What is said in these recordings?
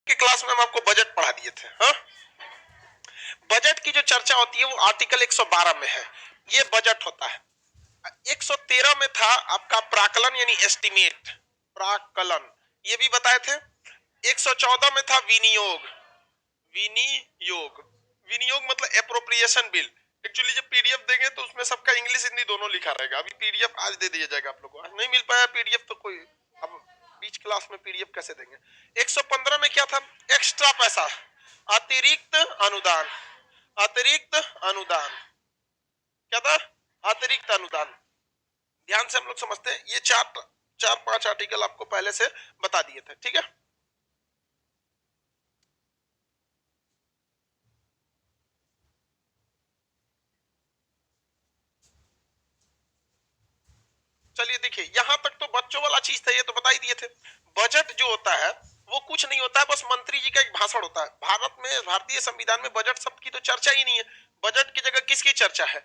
की क्लास में हम आपको बजट पढ़ा दिए थे। हाँ, बजट की जो चर्चा होती है वो आर्टिकल 112 में है, ये बजट होता है। 113 में था आपका प्राकलन यानी एस्टिमेट, प्राकलन ये भी बताए थे। 114 में था विनियोग, विनियोग विनियोग मतलब एप्रोप्रिएशन बिल। एक्चुअली जब पीडीएफ देंगे तो उसमें सबका इंग्लिश हिंदी दोनों लिखा रहेगा। अभी पीडीएफ आज दे दिया जाएगा आप लोगों को, आज नहीं मिल पाया पीडीएफ तो कोई, अब बीच क्लास में पीडीएफ कैसे देंगे। 115 में क्या था, एक्स्ट्रा पैसा, अतिरिक्त अनुदान, अतिरिक्त अनुदान क्या था, अतिरिक्त अनुदान। ध्यान से हम लोग समझते हैं, ये चार पांच आर्टिकल आपको पहले से बता दिए थे, ठीक है। चलिए देखिए, यहां तक तो बच्चों वाला चीज था, ये तो बता ही दिए थे। बजट जो होता है वो कुछ नहीं होता है, बस मंत्री जी का एक भाषण होता है। भारत में, भारतीय संविधान में बजट शब्द की तो चर्चा ही नहीं है। बजट की जगह किसकी चर्चा है,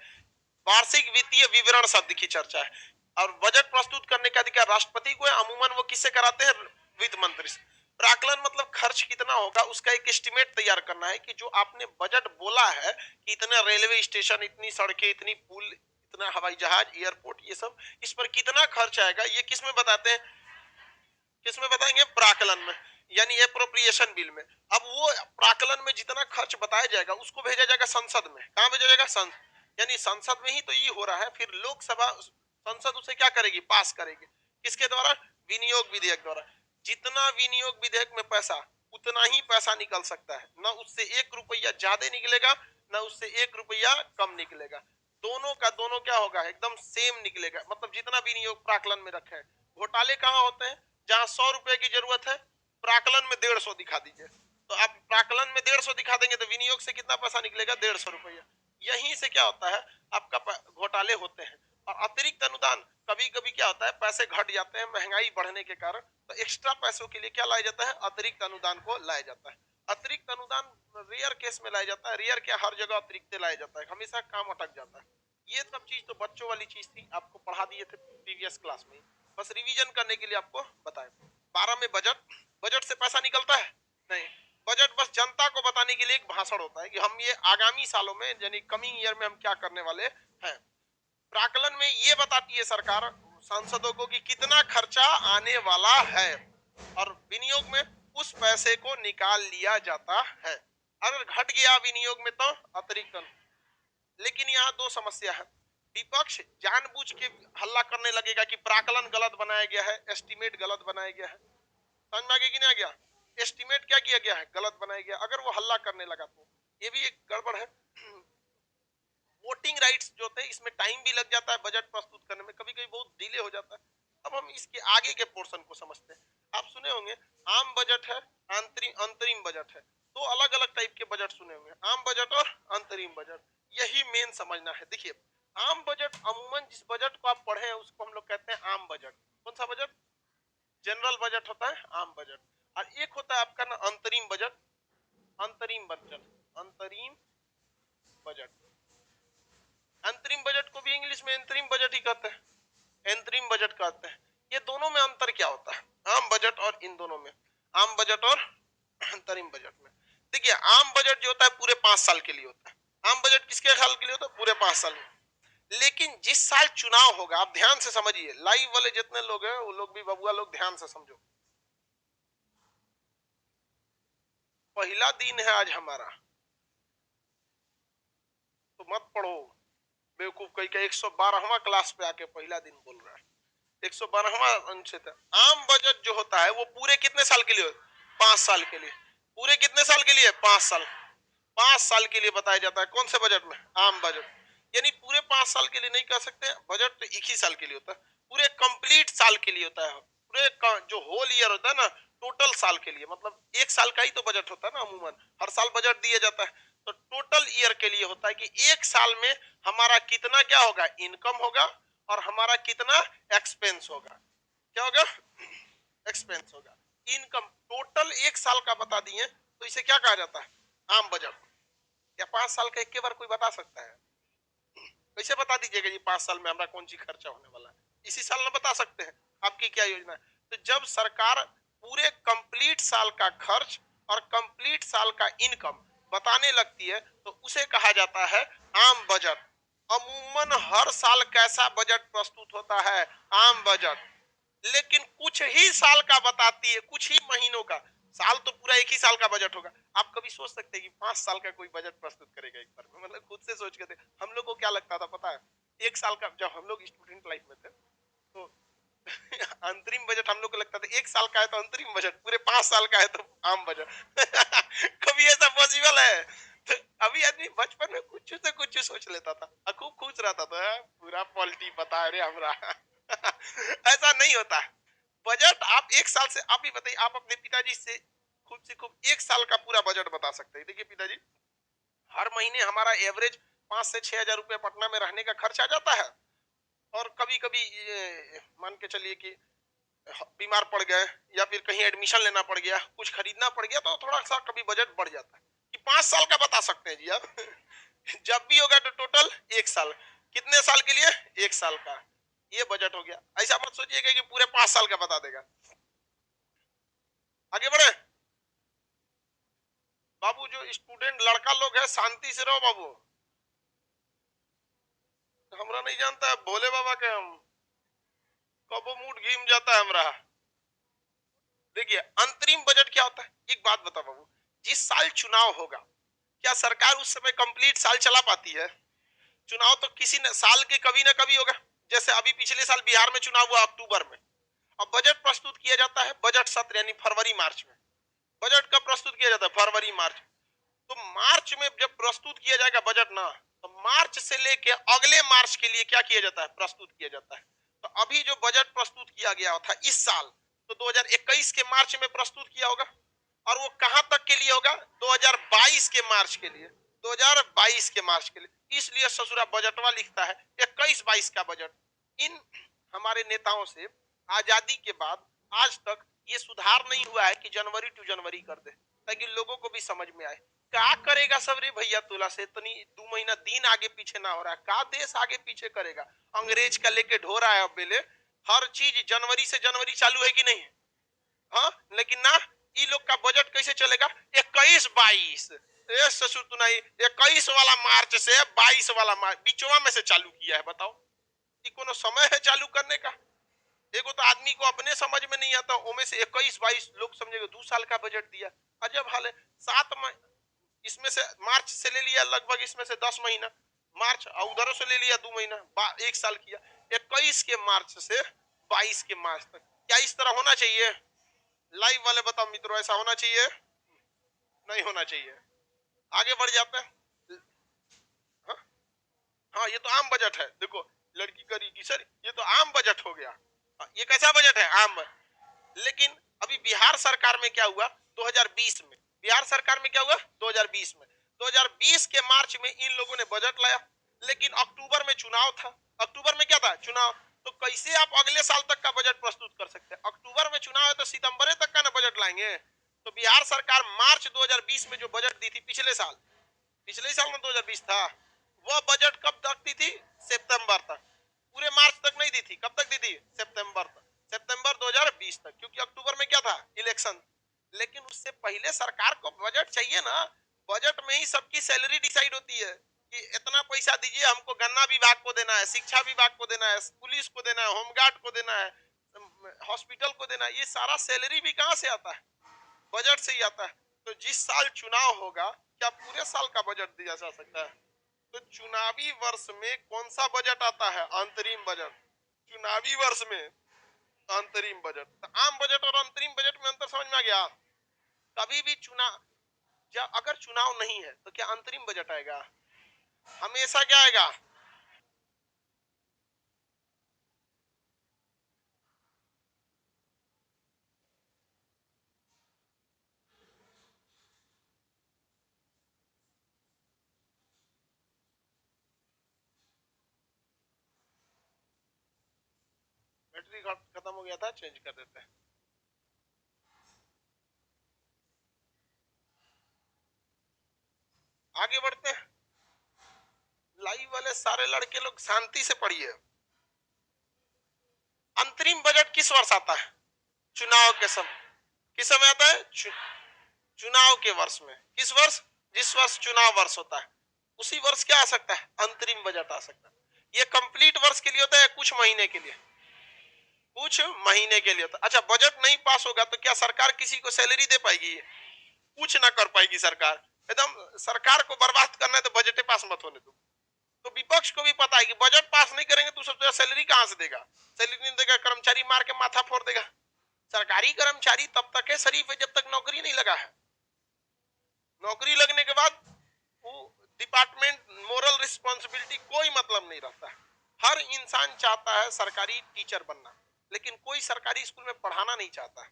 वार्षिक वित्तीय विवरण शब्द की चर्चा है। और बजट प्रस्तुत करने का अधिकार राष्ट्रपति को है। अमूमन वो किससे कराते हैं, वित्त मंत्री से। प्राकलन मतलब खर्च कितना होगा उसका एक एस्टिमेट तैयार करना है, कि जो आपने बजट बोला है कि इतना रेलवे स्टेशन, इतनी सड़कें, इतनी पुल, इतना हवाई जहाज, एयरपोर्ट, ये सब, इस पर कितना खर्च आएगा, ये किस में बताते हैं, किस में बताएंगे, प्राकलन में, यानी एप्रोप्रिएशन बिल में। अब वो प्राकलन में जितना खर्च बताया जाएगा उसको भेजा जाएगा संसद में। कहां भेजा जाएगा, यानी संसद में ही तो ये हो रहा है। फिर लोकसभा, संसद उसे क्या करेगी, पास करेगी, किसके द्वारा, विनियोग विधेयक द्वारा। जितना विनियोग विधेयक में पैसा, उतना ही पैसा निकल सकता है, ना उससे 1 रुपया ज्यादा निकलेगा, ना उससे 1 रुपया कम निकलेगा। दोनों का दोनों क्या होगा, एकदम सेम निकलेगा। मतलब जितना विनियोग प्राकलन में रखे हैं। घोटाले कहाँ होते हैं, जहां 100 रुपए की जरूरत है, प्राकलन में 150 दिखा दीजिए। तो आप प्राकलन में 150 दिखा देंगे तो विनियोग से कितना पैसा निकलेगा, 150 रुपया। यहीं से क्या होता है, आपका घोटाले होते हैं। और अतिरिक्त अनुदान, कभी कभी क्या होता है, पैसे घट जाते हैं महंगाई बढ़ने के कारण, तो एक्स्ट्रा पैसों के लिए क्या लाया जाता है, अतिरिक्त अनुदान को लाया जाता है। अतिरिक्त अनुदान रेयर केस में लाया जाता है, रेयर क्या, हर जगह अतिरिक्त लाया जाता है, हमेशा काम अटक जाता है। ये सब चीज तो बच्चों वाली चीज थी, आपको पढ़ा दिए थे प्रीवियस क्लास में, बस रिवीजन करने के लिए आपको बताएं। 12 में बजट, बजट से पैसा निकलता है नहीं, बजट बस जनता को बताने के लिए एक भाषण होता है कि हम ये आगामी सालों में, यानी कमिंग ईयर में हम क्या करने वाले हैं। प्राकलन में ये बताती है सरकार सांसदों को कि कितना खर्चा आने वाला है, और विनियोग में उस पैसे को निकाल लिया जाता है। अगर घट गया विनियोग में तो अतिरिक्त। लेकिन यहाँ दो समस्या है, विपक्ष जानबूझ के हल्ला करने लगेगा कि प्राकलन गलत बनाया गया है, एस्टिमेट गलत बनाया गया है। समझ में आ गया कि नहीं आ गया, एस्टिमेट क्या किया गया है, गलत बनाया गया। अगर वो हल्ला करने लगा तो ये भी एक गड़बड़ है। वोटिंग राइट्स जो थे, इसमें टाइम भी लग जाता है बजट प्रस्तुत करने में, कभी कभी बहुत डिले हो जाता है। अब हम इसके आगे के पोर्शन को समझते हैं। आप सुने होंगे आम बजट है, अंतरिम बजट है। दो अलग अलग टाइप के बजट सुने होंगे, आम बजट और अंतरिम बजट। यही मेन समझना है। देखिए, आम बजट, अमूमन जिस बजट को आप पढ़े हैं उसको हम लोग कहते हैं आम बजट। कौन सा बजट, जनरल बजट होता है आम बजट। और एक होता है आपका ना अंतरिम बजट, अंतरिम बजट, अंतरिम बजट। अंतरिम बजट को भी इंग्लिश में अंतरिम बजट ही कहते हैं, अंतरिम बजट कहते हैं। ये दोनों में अंतर क्या होता है, आम बजट और इन दोनों में, आम बजट और अंतरिम बजट में। देखिए, आम बजट जो होता है पूरे 5 साल के लिए होता है। आम बजट किसके साल के लिए होता है, पूरे 5 साल में। लेकिन जिस साल चुनाव होगा, आप ध्यान से समझिए, लाइव वाले जितने लोग हैं वो लोग भी, बबुआ लोग ध्यान से समझो। पहला दिन है आज हमारा, तो मत पढ़ो बेवकूफ कहीं का 112वां क्लास पे आके पहला दिन बोल रहा है। 112वां अनुच्छेद है। आम बजट जो होता है वो पूरे कितने साल के लिए, 5 साल के लिए। पूरे कितने साल के लिए, 5 साल। 5 साल के लिए बताया जाता है कौन से बजट में, आम बजट। यानी पूरे 5 साल के लिए नहीं कह सकते, बजट तो एक ही साल के लिए होता है, पूरे कंप्लीट साल के लिए होता है। पूरे जो होल ईयर होता है ना, टोटल साल के लिए, मतलब एक साल का ही तो बजट होता है ना, अमूमन हर साल बजट दिया जाता है। तो टोटल ईयर के लिए होता है कि एक साल में हमारा कितना क्या होगा, इनकम होगा, और हमारा कितना एक्सपेंस होगा। क्या होगा, एक्सपेंस होगा। इनकम टोटल एक साल का बता दिए तो इसे क्या कहा जाता है, आम बजट। या 5 साल का एक बार कोई बता सकता है, कैसे बता दीजिएगा जी 5 साल में हमारा कौन सी खर्चा होने वाला है, इसी साल ना बता सकते हैं आपकी क्या योजना है। तो जब सरकार पूरे कंप्लीट साल का खर्च और कंप्लीट साल का इनकम बताने लगती है तो उसे कहा जाता है आम बजट। अमूमन हर साल कैसा बजट प्रस्तुत होता है? आम बजट। लेकिन कुछ ही साल का बताती है, कुछ ही महीनों का। साल तो पूरा एक ही साल का बजट होगा। आप कभी सोच सकते हैं कि 5 साल का कोई बजट प्रस्तुत करेगा एक बार में? मतलब खुद से सोच के थे। हम लोग को क्या लगता था पता है? एक साल का, जब हम लोग स्टूडेंट लाइफ में थे तो अंतरिम बजट हम लोग को लगता था एक साल का है तो अंतरिम बजट, पूरे 5 साल का है तो आम बजट। कभी ऐसा पॉसिबल है? तो अभी आदमी बचपन में कुछ से कुछ सोच लेता था और खूब खुश रहता था, पूरा पॉलिटी पता है रे हमरा। ऐसा नहीं होता है। बजट आप एक साल से, आप ही बताइए, आप अपने पिताजी से खुद से खूब एक साल का पूरा बजट बता सकते हैं। देखिए पिताजी, हर महीने हमारा एवरेज 5 से 6 हजार रुपए पटना में रहने का खर्च आ जाता है। और कभी कभी ये मान के चलिए कि बीमार पड़ गए या फिर कहीं एडमिशन लेना पड़ गया, कुछ खरीदना पड़ गया, तो थोड़ा सा कभी बजट बढ़ जाता है। कि 5 साल का बता सकते हैं जी आप। जब भी होगा तो टोटल एक साल। कितने साल के लिए? एक साल का। ये बजट हो गया। ऐसा मत सोचिएगा कि पूरे 5 साल का बता देगा। आगे बढ़े बाबू। जो स्टूडेंट लड़का लोग है, शांति से रहो बाबू। हमरा नहीं जानता है भोले बाबा के हम कबो मूड घिम जाता है हमरा। देखिए अंतरिम बजट क्या होता है, एक बात बता बाबू। जिस साल चुनाव होगा, क्या सरकार उस समय कंप्लीट साल चला पाती है? चुनाव तो किसी न साल के कभी ना कभी होगा। जैसे अभी पिछले साल बिहार में चुनाव हुआ अक्टूबर में। अब बजट प्रस्तुत किया जाता है बजट सत्र यानी फरवरी मार्च में। बजट कब प्रस्तुत किया जाता है? फरवरी मार्च। तो मार्च में जब प्रस्तुत किया जाएगा बजट ना, तो मार्च से लेके अगले मार्च के लिए क्या किया जाता है? प्रस्तुत किया जाता है। तो अभी जो बजट प्रस्तुत किया गया था इस साल, तो 2021 के मार्च में प्रस्तुत किया होगा। और वो कहां तक के लिए होगा? 2022 के मार्च के लिए। 2022 के मार्च के लिए। इसलिए ससुरा बजटवा लिखता है 21-22 का बजट। इन हमारे नेताओं से आजादी के बाद आज तक ये सुधार नहीं हुआ है कि जनवरी टू जनवरी कर दे, ताकि लोगों को भी समझ में आए। क्या करेगा सब रे भैया तोला से इतनी 2 महीना दिन आगे पीछे ना हो रहा है? का देश आगे पीछे करेगा? अंग्रेज का लेके ढो रहा है अब बेले। हर चीज जनवरी से जनवरी चालू है कि नहीं? हाँ, लेकिन ना, ई लोग का बजट कैसे चलेगा? 21-22। ससुर तू नहीं, 21 वाला मार्च से 22 वाला मार्च बीचवा में से चालू किया है। बताओ, ये कोनो समय है चालू करने का? एगो तो आदमी को अपने समझ में नहीं आता, ओमे से 21-22 लोग समझेगा 2 साल का बजट दिया। अजब हाल है। 7 इसमें से मार्च से ले लिया लगभग, इसमें से 10 महीना मार्च, और उधरों से ले लिया 2 महीना, एक साल किया। 21 के मार्च से 22 के मार्च तक। क्या इस तरह होना चाहिए? लाइव वाले बताओ मित्रों, ऐसा होना चाहिए? नहीं होना चाहिए। आगे बढ़ जाते हैं। हाँ, हाँ, ये तो आम बजट है। देखो, लड़की करेगी सर, ये तो आम बजट हो गया। ये कैसा बजट है? आम। लेकिन अभी बिहार सरकार में क्या हुआ? 2020 में बिहार सरकार में क्या हुआ? 2020 में। 2020 के मार्च में इन लोगों ने बजट लाया। लेकिन अक्टूबर में चुनाव था। अक्टूबर में क्या था? चुनाव। तो कैसे आप अगले साल तक का बजट प्रस्तुत कर सकते हैं? अक्टूबर में चुनाव है तो सितंबर तक का ना बजट लाएंगे। तो बिहार सरकार मार्च 2020 में जो बजट दी थी पिछले साल में 2020 था, वह बजट कब तक दी थी? सितंबर तक। पूरे मार्च तक नहीं दी थी। कब तक दी थी? सितंबर तक। सितंबर 2020 तक, क्योंकि अक्टूबर में क्या था? इलेक्शन। लेकिन उससे पहले सरकार को बजट चाहिए ना। बजट में ही सबकी सैलरी डिसाइड होती है कि इतना पैसा दीजिए, हमको गन्ना विभाग को देना है, शिक्षा विभाग को देना है, पुलिस को देना है, होमगार्ड को देना है, हॉस्पिटल को देना है। ये सारा सैलरी भी कहां से आता है? बजट से ही आता है। तो जिस साल चुनाव होगा, क्या पूरे साल का बजट दिया जा सकता है? तो चुनावी वर्ष में कौन सा बजट आता है? अंतरिम बजट। चुनावी वर्ष में अंतरिम बजट। तो आम बजट और अंतरिम बजट में अंतर समझ में आ गया? कभी भी चुनाव, जब अगर चुनाव नहीं है तो क्या अंतरिम बजट आएगा? हमेशा क्या आएगा? बैटरी खत्म हो गया था, चेंज कर देते हैं। आगे बढ़ते हैं। लाइव वाले सारे लड़के लोग शांति से पढ़िए। अंतरिम बजट किस वर्ष आता है? चुनाव के समय। किस समय आता है? चुनाव के वर्ष में। किस वर्ष? जिस वर्ष चुनाव वर्ष होता है उसी वर्ष क्या आ सकता है? अंतरिम बजट आ सकता है। ये कंप्लीट वर्ष के लिए होता है, कुछ महीने के लिए? कुछ महीने के लिए होता है। अच्छा, बजट नहीं पास होगा तो क्या सरकार किसी को सैलरी दे पाएगी? कुछ ना कर पाएगी सरकार। एकदम सरकार को बर्बाद करना है तो बजट पास मत होने दो। तो विपक्ष को भी पता है कि बजट पास नहीं करेंगे तो सबसे सैलरी कहां से देगा? सैलरी नहीं देगा, कर्मचारी मार के माथा फोड़ देगा। सरकारी कर्मचारी तब तक है शरीफ है जब तक नौकरी नहीं लगा है। नौकरी लगने के बाद वो डिपार्टमेंट मोरल रिस्पॉन्सिबिलिटी कोई मतलब नहीं रहता। हर इंसान चाहता है सरकारी टीचर बनना, लेकिन कोई सरकारी स्कूल में पढ़ाना नहीं चाहता।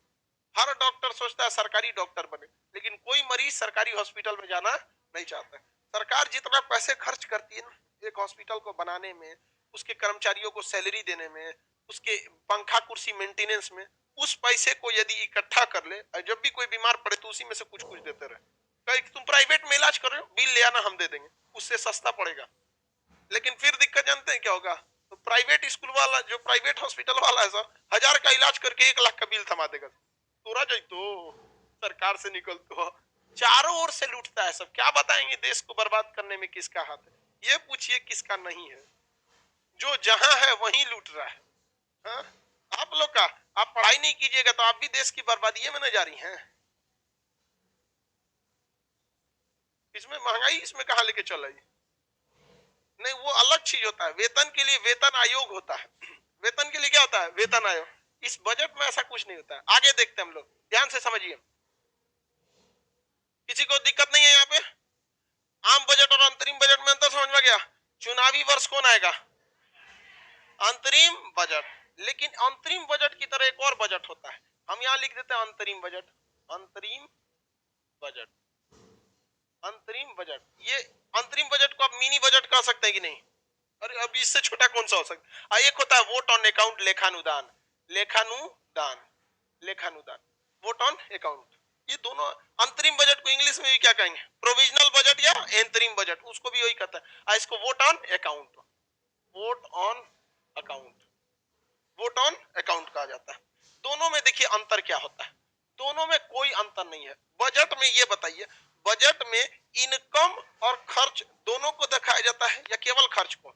हर डॉक्टर सोचता है सरकारी डॉक्टर बने, लेकिन कोई मरीज सरकारी हॉस्पिटल में जाना नहीं चाहता। सरकार जितना पैसे खर्च करती है ना एक हॉस्पिटल को बनाने में, उसके कर्मचारियों को सैलरी देने में, उसके पंखा कुर्सी मेंटेनेंस में, उस पैसे को यदि इकट्ठा कर ले और जब भी कोई बीमार पड़े तो उसी में से कुछ कुछ देते रहे। तुम प्राइवेट में इलाज कर रहे हो, बिल ले आना हम दे देंगे, उससे सस्ता पड़ेगा। लेकिन फिर दिक्कत जानते हैं क्या होगा? तो प्राइवेट स्कूल वाला, जो प्राइवेट हॉस्पिटल वाला है सर, 1000 का इलाज करके 1 लाख का बिल थमा देगा। तोरा जाई तो सरकार से निकल तो चारों ओर से लूटता है सब। क्या बताएंगे देश को बर्बाद करने में किसका हाथ है? ये पूछिए किसका नहीं है। जो जहां है वहीं लूट रहा है। हाँ? आप लोग का, आप पढ़ाई नहीं कीजिएगा तो आप भी देश की बर्बादी में न जा रही हैं। इसमें महंगाई इसमें कहां लेके चल रही? नहीं, वो अलग चीज होता है। वेतन के लिए वेतन आयोग होता है। वेतन के लिए क्या होता है? वेतन आयोग। इस बजट में ऐसा कुछ नहीं होता है। आगे देखते हैं हम लोग, ध्यान से समझिए। किसी को दिक्कत नहीं है यहाँ पे? आम बजट और अंतरिम बजट में अंतर समझ में गया? चुनावी वर्ष कौन आएगा? अंतरिम बजट। लेकिन अंतरिम बजट की तरह एक और बजट होता है, हम यहाँ लिख देते हैं अंतरिम बजट। अंतरिम बजट, अंतरिम बजट। ये अंतरिम बजट को आप मिनी बजट कह सकते हैं कि नहीं? अरे अब इससे छोटा कौन सा हो सकता है? एक होता है वोट ऑन अकाउंट, लेखानुदान। लेखानुदान, लेखानुदान, वोट ऑन अकाउंट। ये दोनों अंतरिम बजट को इंग्लिश में भी क्या कहेंगे? प्रोविजनल बजट या अंतरिम बजट, उसको भी वही कहता है। इसको vote on account, vote on account, vote on account कहा जाता है। दोनों में देखिए अंतर क्या होता है? दोनों में कोई अंतर नहीं है। बजट में ये बताइए, बजट में इनकम और खर्च दोनों को दिखाया जाता है या केवल खर्च को?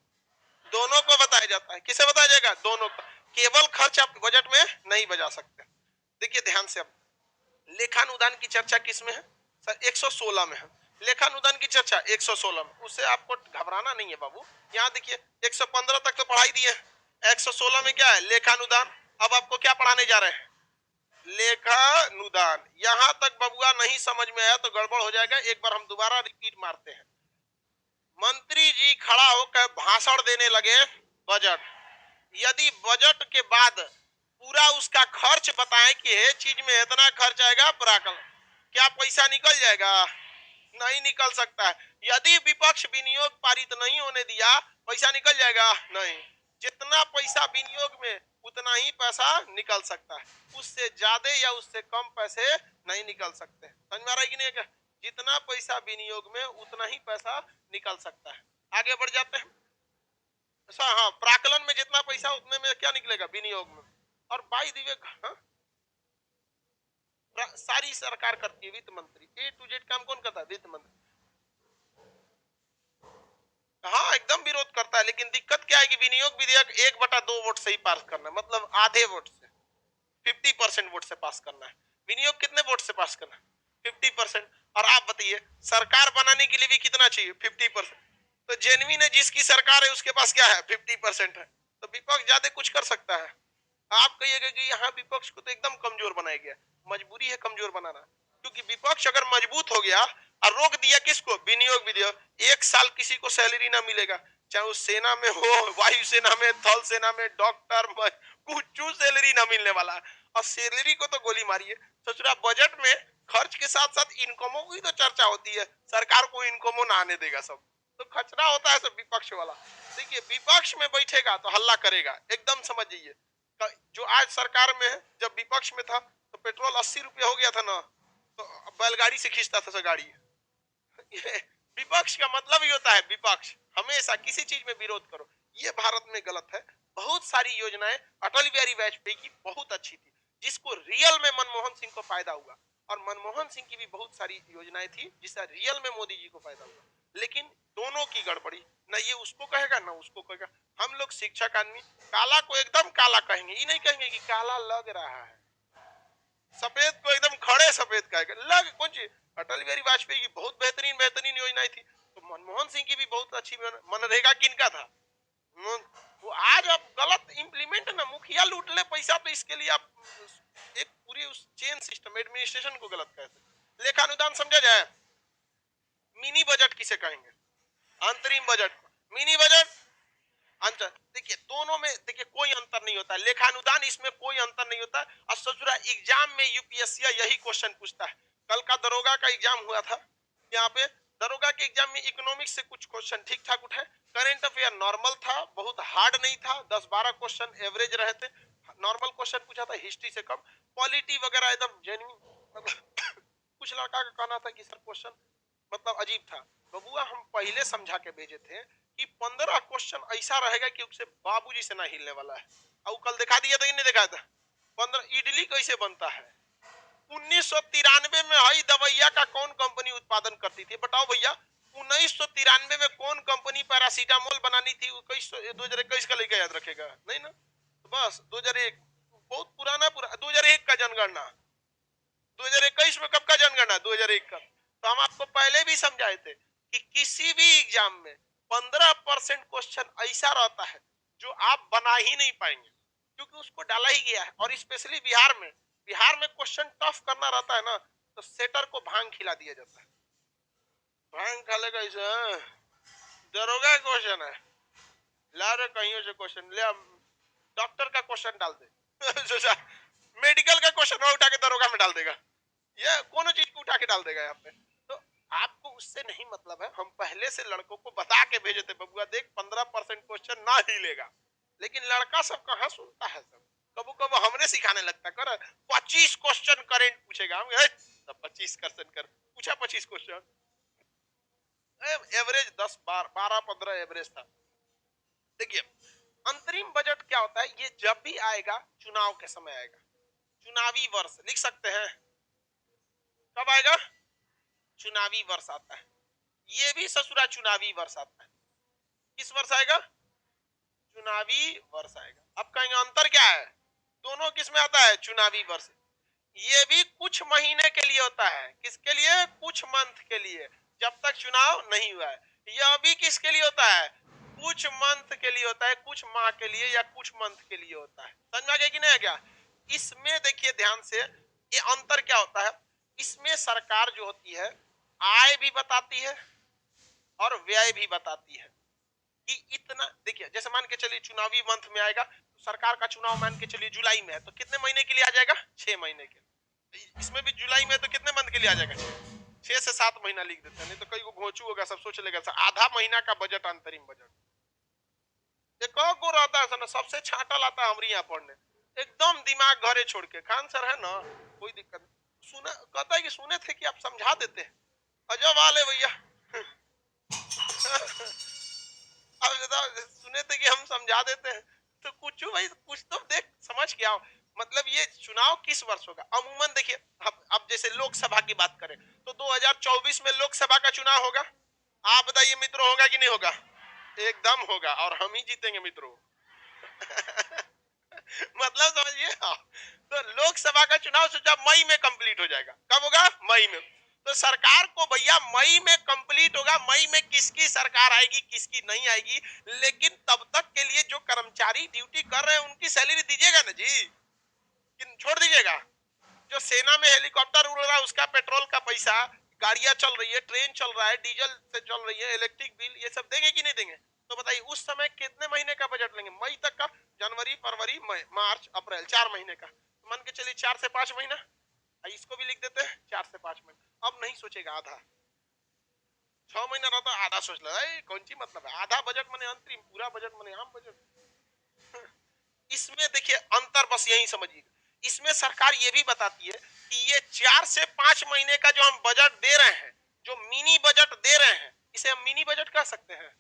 दोनों को बताया जाता है। किसे बताया जाएगा? दोनों को। केवल खर्च आप बजट में नहीं बजा सकते। देखिए ध्यान से, अब लेखानुदान की चर्चा किस में है सर? 116 में है। लेखानुदान की चर्चा 116 में, उससे आपको घबराना नहीं है बाबू। यहाँ देखिए 115 तक तो पढ़ाई दी है, 116 में क्या है? लेखानुदान। अब आपको क्या पढ़ाने जा रहे हैं? लेखानुदान। यहां तक बबुआ नहीं समझ में आया तो गड़बड़ हो जाएगा। एक बार हम दोबारा रिपीट मारते हैं। मंत्री जी खड़ा होकर भाषण देने लगे बजट। यदि बजट के बाद पूरा उसका खर्च बताएं कि ये चीज में इतना खर्च आएगा, पराकल, क्या पैसा निकल जाएगा? नहीं निकल सकता है। यदि विपक्ष विनियोग पारित नहीं होने दिया, पैसा निकल जाएगा? नहीं। जितना पैसा विनियोग में उतना ही पैसा निकल सकता है, उससे ज्यादा या उससे कम पैसे नहीं निकल सकते। समझ में आ रहा है कि नहीं? क्या जितना पैसा विनियोग में उतना ही पैसा निकल सकता है। आगे बढ़ जाते हैं। हाँ, प्राकलन में जितना पैसा उतने में क्या निकलेगा? विनियोग में। और बाई द वे, हाँ, सारी सरकार करती है, वित्त मंत्री। ए टू जेड काम कौन करता है? वित्त मंत्री। हाँ, एकदम विरोध करता है। लेकिन दिक्कत क्या है कि विनियोग विधेयक 1/2 वोट से ही पास करना है, मतलब आधे वोट से, 50% वोट से पास करना है। विनियोग कितने वोट से पास करना है? 50%। और आप बताइए सरकार बनाने के लिए भी कितना चाहिए? 50%। तो जेनविन है जिसकी सरकार है उसके पास क्या है? 50% है। तो विपक्ष ज्यादा कुछ कर सकता है? आप कहिएगा कि यहाँ विपक्ष को तो एकदम कमजोर बनाया गया। मजबूरी है कमजोर बनाना, क्योंकि विपक्ष अगर मजबूत हो गया और रोक दिया किसको? विनियोग विधेयक, 1 साल किसी को सैलरी ना मिलेगा, चाहे वो सेना में हो, वायुसेना में, थल सेना में, डॉक्टर, कुछ सैलरी ना मिलने वाला है। और सैलरी को तो गोली मारिए। सोच रहा बजट में खर्च के साथ साथ इनकमों की तो चर्चा होती है, सरकार को इनकमों ना आने देगा सब, तो खचरा होता है सब विपक्ष वाला। देखिए विपक्ष में बैठेगा तो हल्ला करेगा, एकदम समझ जाइए। जो आज सरकार में है, जब विपक्ष में था तो पेट्रोल 80 रुपया हो गया था ना, तो बैलगाड़ी से खींचता था गाड़ी। विपक्ष का मतलब ही होता है, विपक्ष हमेशा किसी चीज में विरोध करो। ये भारत में गलत है। बहुत सारी योजनाएं अटल बिहारी वाजपेयी की बहुत अच्छी थी, जिसको रियल में मनमोहन सिंह को फायदा हुआ। और मनमोहन सिंह की भी बहुत सारी योजनाएं थी जिससे रियल में मोदी जी को फायदा हुआ, लेकिन दोनों की गड़बड़ी, न ये उसको कहेगा न उसको कहेगा। हम लोग शिक्षक आदमी काला को एकदम काला कहेंगे, ये नहीं कहेंगे कि काला लग रहा है, सफेद को एकदम खड़े सफेद कहेंगे, लग कौन चीज। अटल बिहारी वाजपेयी की बहुत बेहतरीन बेहतरीन योजनाएं थी, तो मनमोहन सिंह की भी बहुत अच्छी। मनरेगा किनका था, वो आज अब गलत इंप्लीमेंट ना, मुखिया लूट ले पैसा, तो इसके लिए आप एक पूरी उस चेन सिस्टम एडमिनिस्ट्रेशन को गलत कहते। लेखानुदान समझा जाए, मिनी बजट किसे कहेंगे, अंतरिम बजट, मिनी बजट अंतर। देखिए दोनों में देखिए कोई अंतर नहीं होता, लेखानुदान इसमें कोई अंतर नहीं होता। और ससुरा एग्जाम में यूपीएससी यही क्वेश्चन पूछता है। कल का दरोगा का एग्जाम हुआ था, यहाँ पे दरोगा के एग्जाम में इकोनॉमिक्स से कुछ क्वेश्चन ठीक ठाक उठे, करंट अफेयर नॉर्मल था, बहुत हार्ड नहीं था, 10-12 क्वेश्चन एवरेज रहे थे, नॉर्मल क्वेश्चन पूछा था, हिस्ट्री से कम, पॉलिटी वगैरह एकदम जेन्युइन। मतलब कुछ लड़का का कहना था कि सर क्वेश्चन मतलब अजीब था। बबुआ हम पहले समझा के भेजे थे कि 15 क्वेश्चन ऐसा रहेगा कि उससे बाबूजी से ना हिलने वाला है, और कल दिखा दिया था कि नहीं दिखाया था। 15 इडली कैसे बनता है, 1993 में हई दवाइया का कौन कंपनी उत्पादन करती थी, बताओ भैया। 1993 में कौन कंपनी पैरासीटामोल बनानी थी, 2021 का लेके याद रखेगा नहीं ना, तो बस 2001 बहुत पुराना, 2001 का जनगणना, 2021 में कब का जनगणना, 2001 का। तो हम आपको पहले भी समझाए थे कि किसी भी एग्जाम में 15% क्वेश्चन ऐसा रहता है जो आप बना ही नहीं पाएंगे, क्योंकि उसको डाला ही गया है। और स्पेशली बिहार में क्वेश्चन टफ करना रहता है ना, तो सेटर को भांग खिला दिया जाता है, भांग खा लेगा ऐसा, दरोगा क्वेश्चन है, ला रे कहीं से क्वेश्चन ले, डॉक्टर का क्वेश्चन डाल दे मेडिकल का क्वेश्चन उठा के दरोगा में डाल देगा, ये कोनो चीज को उठा के डाल देगा यहाँ पे। तो आपको उससे नहीं मतलब है, हम पहले से लड़कों को बता के भेजे थे, बबुआ देख 15% क्वेश्चन ना ही लेगा, लेकिन लड़का सब कहाँ सुनता है, सब कबू कबू हमने सिखाने लगता कर 25 क्वेश्चन करेंट पूछेगा, हम 25 क्वेश्चन कर पूछा, 25 क्वेश्चन, एवरेज 10-12-15 एवरेज था। देखिए अंतरिम बजट क्या होता है, ये जब भी आएगा चुनाव के समय आएगा, चुनावी वर्ष लिख सकते हैं, कब आएगा, चुनावी वर्ष आता है, ये भी ससुरा चुनावी वर्ष आता है। किस वर्ष आएगा, चुनावी वर्ष आएगा। अब कहेंगे अंतर क्या है, दोनों किस में आता है, चुनावी वर्ष। ये भी कुछ महीने के लिए होता है, किसके लिए, कुछ मंथ के लिए, जब तक चुनाव नहीं हुआ है। यह भी किसके लिए होता है, कुछ मंथ के लिए होता है, कुछ माह के लिए या कुछ मंथ के लिए होता है। समझ में आ गया कि नहीं आ गया। इसमें देखिए ध्यान से, ये अंतर क्या होता है, इसमें सरकार जो होती है आय भी बताती है और व्यय भी बताती है कि इतना। देखिए जैसे मान के चलिए चुनावी मंथ में आएगा, तो सरकार का चुनाव मान के चलिए जुलाई में है, तो कितने महीने के लिए आ जाएगा, 6 महीने के। इसमें भी जुलाई में तो कितने मंथ के लिए आ जाएगा, 6 से 7 महीना लिख देते हैं, नहीं तो कई को घोंचू होगा, सब सोच लेगा आधा महीना का बजट अंतरिम बजट। एक को रहता है ना, सबसे छाटल आता है हमारे यहाँ पढ़ने, एकदम दिमाग घरे छोड़ के, खान सर है ना कोई दिक्कत, सुना कहता है कि सुने थे कि आप समझा देते हैं, अजब वाले भैया अब सुने थे कि हम समझा देते हैं, तो कुछ भाई कुछ तो देख समझ के आओ। मतलब ये चुनाव किस वर्ष होगा, अमूमन देखिए अब जैसे लोकसभा की बात करें तो 2024 में लोकसभा का चुनाव होगा, आप बताइए मित्रों होगा कि नहीं होगा, एकदम होगा, और हम ही जीतेंगे मित्रों मतलब समझिए। हाँ, तो लोकसभा का चुनाव सोचा मई में कंप्लीट हो जाएगा, कब होगा, मई में। तो सरकार को भैया मई में कंप्लीट होगा, मई में किसकी सरकार आएगी किसकी नहीं आएगी, लेकिन तब तक के लिए जो कर्मचारी ड्यूटी कर रहे हैं उनकी सैलरी दीजिएगा ना जी, कि छोड़ दीजिएगा। जो सेना में हेलीकॉप्टर उड़ रहा है उसका पेट्रोल का पैसा, गाड़ियां चल रही है, ट्रेन चल रहा है, डीजल से चल रही है, इलेक्ट्रिक बिल, ये सब देंगे कि नहीं देंगे। तो बताइए उस समय कितने महीने का बजट लेंगे, मई तक का, जनवरी फरवरी मई मार्च अप्रैल, 4 महीने का। तो मान के चलिए 4 से 5 महीना, इसको भी लिख देते हैं 4 से 5 महीना। अब नहीं सोचेगा आधा, 6 महीना रहता आधा सोच लो, कौन सी मतलब है, आधा बजट मने अंतरिम, पूरा बजट मने आम बजट इसमें देखिए अंतर बस यही समझिए, इसमें सरकार ये भी बताती है कि ये 4 से 5 महीने का जो हम बजट दे रहे हैं, जो मिनी बजट दे रहे हैं, इसे हम मिनी बजट कह सकते हैं।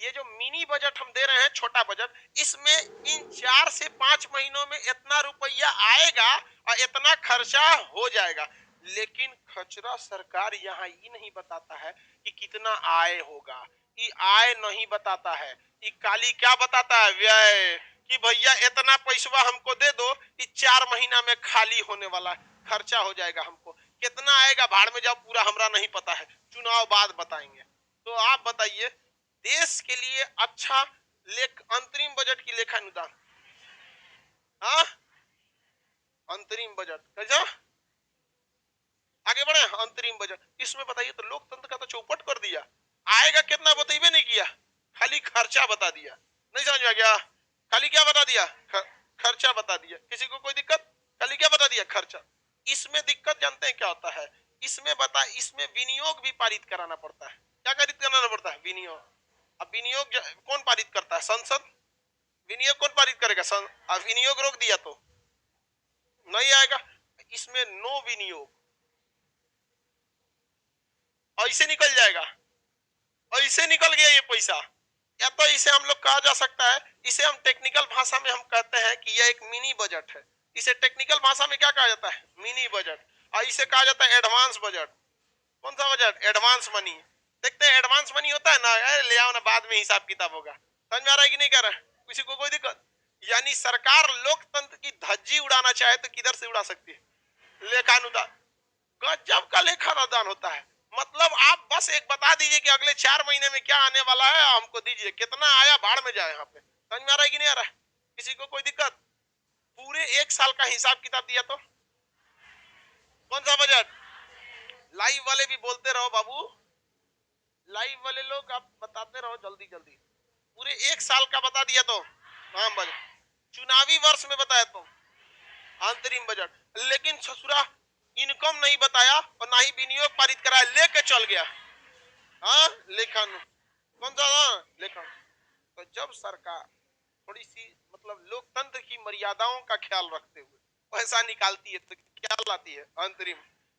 ये जो मिनी बजट हम दे रहे हैं, छोटा बजट, इसमें इन 4 से 5 महीनों में इतना रुपया आएगा और इतना खर्चा हो जाएगा। लेकिन खचरा सरकार यहाँ ये नहीं बताता है कि कितना आय होगा, ये आय नहीं बताता है, ये खाली क्या बताता है, व्यय, कि भैया इतना पैसा हमको दे दो, ये 4 महीना में खाली होने वाला है, खर्चा हो जाएगा, हमको कितना आएगा भाड़ में जाओ, पूरा हमरा नहीं पता है, चुनाव बाद बताएंगे। तो आप बताइए, देश के लिए अच्छा अंतरिम बजट की लेखा अनुदान, हाँ अंतरिम बजट कैसा, आगे बढ़े, अंतरिम बजट इसमें बताइए, तो लोकतंत्र का तो चौपट कर दिया, आएगा कितना बताइए नहीं किया, खाली खर्चा बता दिया, नहीं समझ में आ गया, खाली क्या बता दिया, खर्चा बता दिया, किसी को कोई दिक्कत, खाली क्या बता दिया, खर्चा। इसमें दिक्कत जानते हैं क्या होता है, इसमें विनियोग भी पारित कराना पड़ता है, क्या पारित कराना पड़ता है, विनियोग। अब विनियोग कौन पारित करता है, संसद, विनियोग कौन पारित करेगा, अब विनियोग रोक दिया तो नहीं आएगा, इसमें नो विनियोग, ऐसे निकल जाएगा, ऐसे निकल गया ये पैसा, या तो इसे हम लोग कहा जा सकता है, इसे हम टेक्निकल भाषा में हम कहते हैं कि यह एक मिनी बजट है, इसे टेक्निकल भाषा में क्या कहा जाता है, मिनी बजट, और इसे कहा जाता है एडवांस बजट। कौन सा बजट, एडवांस मनी, देखते हैं एडवांस मनी होता है ना, ले आओ ना, बाद में हिसाब किताब होगा, समझ में आ रहा है कि नहीं, कर रहा है किसी को कोई दिक्कत, यानी सरकार लोकतंत्र की धज्जी उड़ाना चाहे तो किधर से उड़ा सकती है, लेखानुदान, गजब का लेखानुदान होता है, मतलब आप बस एक बता दीजिए कि अगले 4 महीने में क्या आने वाला है, हमको दीजिए, कितना आया भाड़ में जाए, यहाँ पे समझ में आ रहा है कि नहीं आ रहा है, किसी को कोई दिक्कत, पूरे 1 साल का हिसाब किताब दिया तो कौन सा बजट, लाइव वाले भी बोलते रहो बाबू, लाइव वाले लोग आप बताते रहो जल्दी जल्दी, पूरे 1 साल का बता दिया तो, हाँ बजट, चुनावी वर्ष में बताया तो अंतरिम बजट, लेकिन ससुरा इनकम नहीं बताया और ना ही विनियोग पारित कराया, लेके चल गया, हाँ लेखन, कौन सा, लेखन। तो जब सरकार थोड़ी सी मतलब लोकतंत्र की मर्यादाओं का ख्याल रखते हुए पैसा निकालती है तो क्या लाती है, अंतरिम,